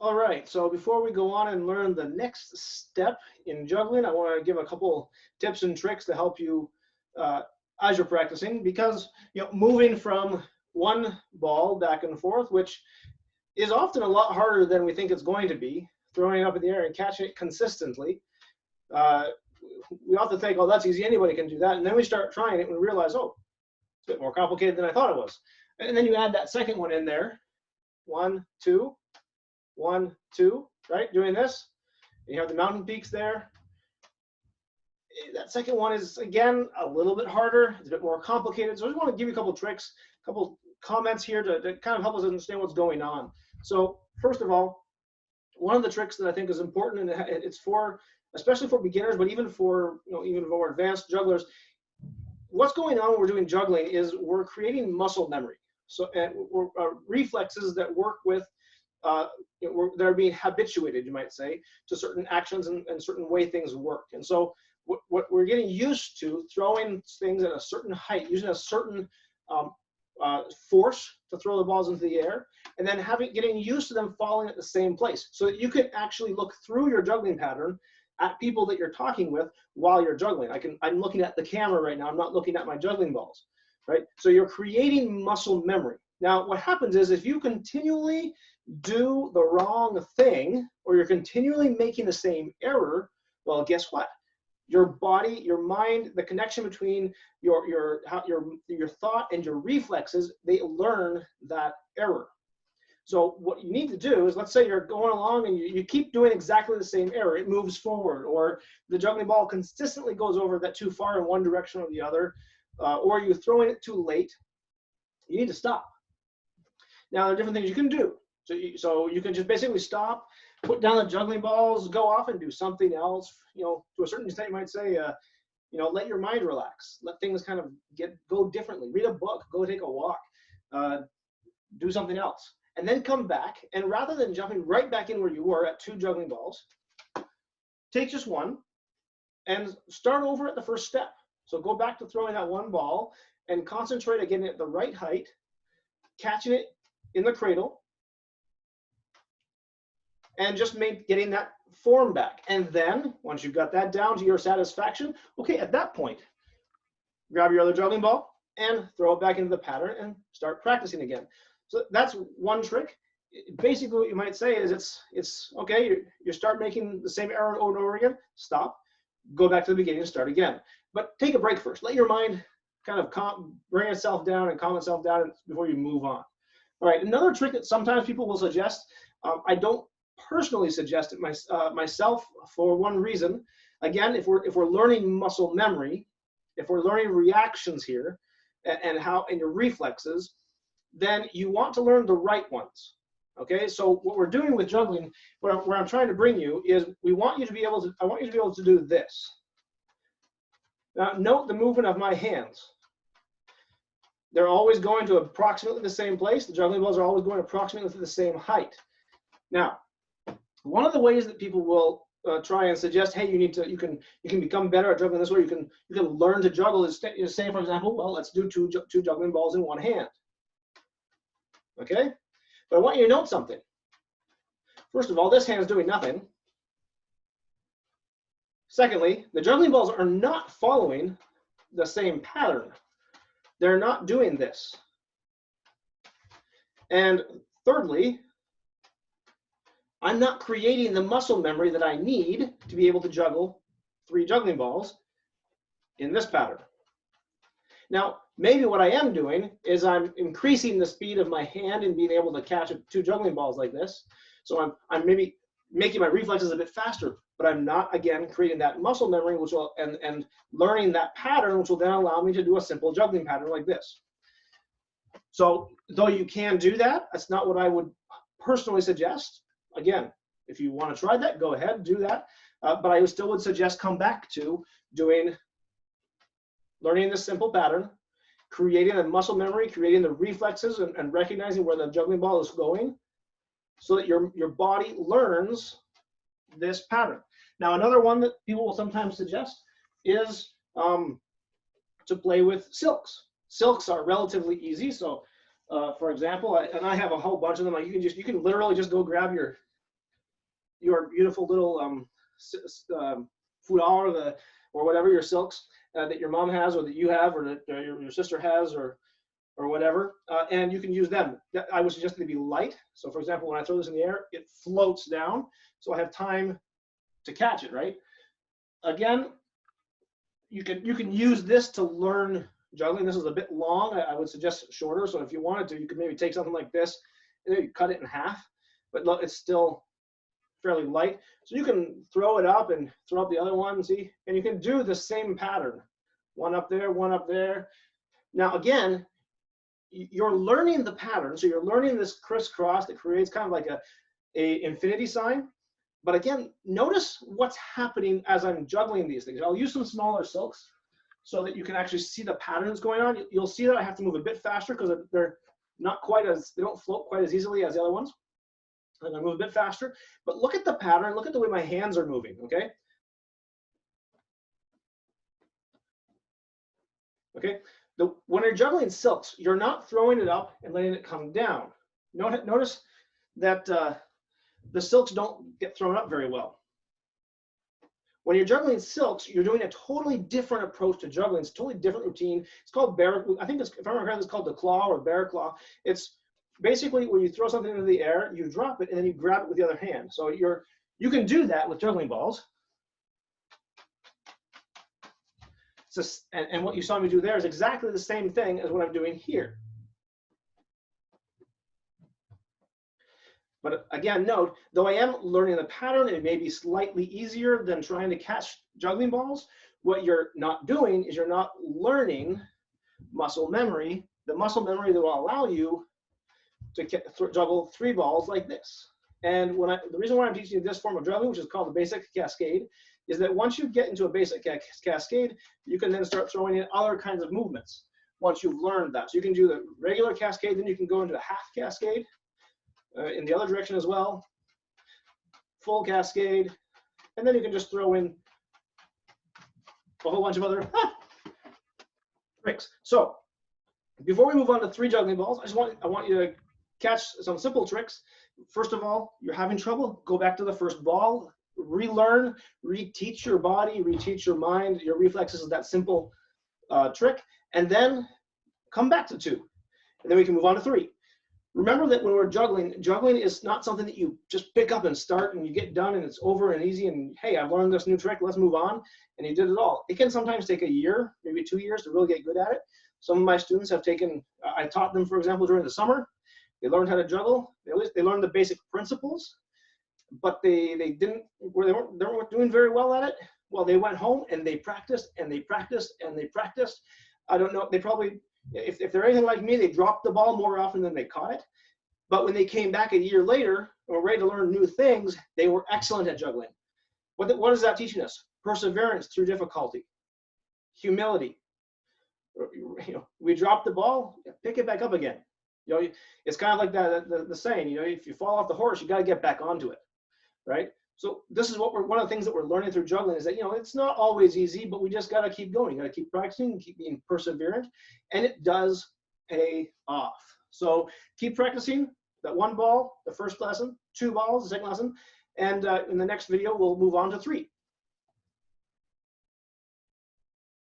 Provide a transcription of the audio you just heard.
All right, so before we go on and learn the next step in juggling, I want to give a couple tips and tricks to help you uh, as you're practicing, because moving from one ball back and forth, which is often a lot harder than we think it's going to be, throwing it up in the air and catching it consistently. Uh, we often think, oh, that's easy, anybody can do that, and then we start trying it and we realize, oh, it's a bit more complicated than I thought it was. And then you add that second one in there, 1, 2. 1, 2, right? Doing this. You have the mountain peaks there. That second one is, again, a little bit harder. It's a bit more complicated. So I just want to give you a couple tricks, a couple comments here to kind of help us understand what's going on. So first of all, one of the tricks that I think is important, and it's for, especially for beginners, but even for, even more advanced jugglers, what's going on when we're doing juggling is we're creating muscle memory. So reflexes that work with they're being habituated, you might say, to certain actions and certain way things work. And so what we're getting used to, throwing things at a certain height, using a certain force to throw the balls into the air, and then getting used to them falling at the same place, so that you can actually look through your juggling pattern at people that you're talking with while you're juggling. I'm looking at the camera right now. I'm not looking at my juggling balls, right? So you're creating muscle memory. Now, what happens is if you continually do the wrong thing, or you're continually making the same error, well, guess what? Your body, your mind, the connection between your thought and your reflexes, they learn that error. So what you need to do is, let's say you're going along and you keep doing exactly the same error. It moves forward, or the juggling ball consistently goes over that too far in one direction or the other, or you're throwing it too late. You need to stop. Now, there are different things you can do. So you can just basically stop, put down the juggling balls, go off and do something else. To a certain extent, you might say, let your mind relax. Let things kind of go differently. Read a book, go take a walk, do something else. And then come back, and rather than jumping right back in where you were at 2 juggling balls, take just one and start over at the first step. So go back to throwing that one ball and concentrate on getting it at the right height, catching it in the cradle, and just getting that form back. And then once you've got that down to your satisfaction, okay, at that point, grab your other juggling ball and throw it back into the pattern and start practicing again. So that's one trick. Basically, what you might say is it's okay, you start making the same error over and over again, stop, go back to the beginning and start again. But take a break first. Let your mind kind of bring itself down and calm itself down before you move on. All right, another trick that sometimes people will suggest, I don't personally suggest it myself, for one reason. Again, if we're learning muscle memory, if we're learning reactions here and your reflexes, then you want to learn the right ones. Okay, so what we're doing with juggling, where I'm trying to bring you, is I want you to be able to do this. Now note the movement of my hands. They're always going to approximately the same place. The juggling balls are always going approximately to the same height. Now, one of the ways that people will try and suggest, hey, you can become better at juggling this way. You can learn to juggle is saying, for example, well, let's do two juggling balls in one hand. Okay, but I want you to note something. First of all, this hand is doing nothing. Secondly, the juggling balls are not following the same pattern. They're not doing this. And thirdly, I'm not creating the muscle memory that I need to be able to juggle 3 juggling balls in this pattern. Now, maybe what I am doing is I'm increasing the speed of my hand and being able to catch 2 juggling balls like this. So I'm maybe making my reflexes a bit faster, but I'm not, again, creating that muscle memory, which will and learning that pattern, which will then allow me to do a simple juggling pattern like this. So though you can do that, that's not what I would personally suggest. Again, if you want to try that, go ahead, do that. But I still would suggest come back to learning this simple pattern, creating a muscle memory, creating the reflexes, and recognizing where the juggling ball is going, so that your body learns this pattern. Now, another one that people will sometimes suggest is to play with silks. Silks are relatively easy. So, for example, and I have a whole bunch of them. You can literally just go grab your your beautiful little foulard or whatever, your silks that your mom has or that you have or that your sister has or whatever, and you can use them. I would suggest they be light. So for example, when I throw this in the air, it floats down, so I have time to catch it, right? Again, you can use this to learn juggling. This is a bit long. I would suggest shorter. So if you wanted to, you could maybe take something like this and maybe cut it in half, but look, it's still fairly light. So you can throw it up and throw up the other one, see? And you can do the same pattern. One up there, one up there. Now again, you're learning the pattern. So you're learning this crisscross that creates kind of like a infinity sign. But again, notice what's happening as I'm juggling these things. I'll use some smaller silks so that you can actually see the patterns going on. You'll see that I have to move a bit faster because they're not quite as, they don't float quite as easily as the other ones. I'm gonna move a bit faster, but look at the pattern, look at the way my hands are moving, okay? Okay, when you're juggling silks, you're not throwing it up and letting it come down. Notice that the silks don't get thrown up very well. When you're juggling silks, you're doing a totally different approach to juggling. It's a totally different routine. It's called bear, I think it's, if I remember correctly, it's called the claw or bear claw. It's basically when you throw something into the air, you drop it and then you grab it with the other hand. So you can do that with juggling balls. And what you saw me do there is exactly the same thing as what I'm doing here. But again, note, though I am learning the pattern, it may be slightly easier than trying to catch juggling balls. What you're not doing is you're not learning muscle memory, the muscle memory that will allow you to juggle 3 balls like this. And the reason why I'm teaching you this form of juggling, which is called the basic cascade, is that once you get into a basic cascade, you can then start throwing in other kinds of movements once you've learned that. So you can do the regular cascade, then you can go into a half cascade in the other direction as well, full cascade, and then you can just throw in a whole bunch of other tricks. So before we move on to 3 juggling balls, I want you to catch some simple tricks. First of all, you're having trouble, go back to the first ball, relearn, reteach your body, reteach your mind, your reflexes of that simple trick, and then come back to 2. And then we can move on to 3. Remember that when we're juggling is not something that you just pick up and start and you get done and it's over and easy and hey, I've learned this new trick, let's move on, and you did it all. It can sometimes take a year, maybe 2 years to really get good at it. Some of my students have taken, I taught them, for example, during the summer. They learned how to juggle. They learned the basic principles, but they weren't doing very well at it. Well, they went home and they practiced and they practiced and they practiced. I don't know, they probably, if they're anything like me, they dropped the ball more often than they caught it. But when they came back a year later and were ready to learn new things, they were excellent at juggling. What is that teaching us? Perseverance through difficulty, humility. You know, we drop the ball, pick it back up again. You know, it's kind of like the saying, you know, if you fall off the horse, you got to get back onto it, right? So this is what one of the things that we're learning through juggling is that, you know, it's not always easy, but we just got to keep going. You got to keep practicing, keep being perseverant, and it does pay off. So keep practicing that 1 ball, the first lesson, 2 balls, the second lesson, and in the next video, we'll move on to 3.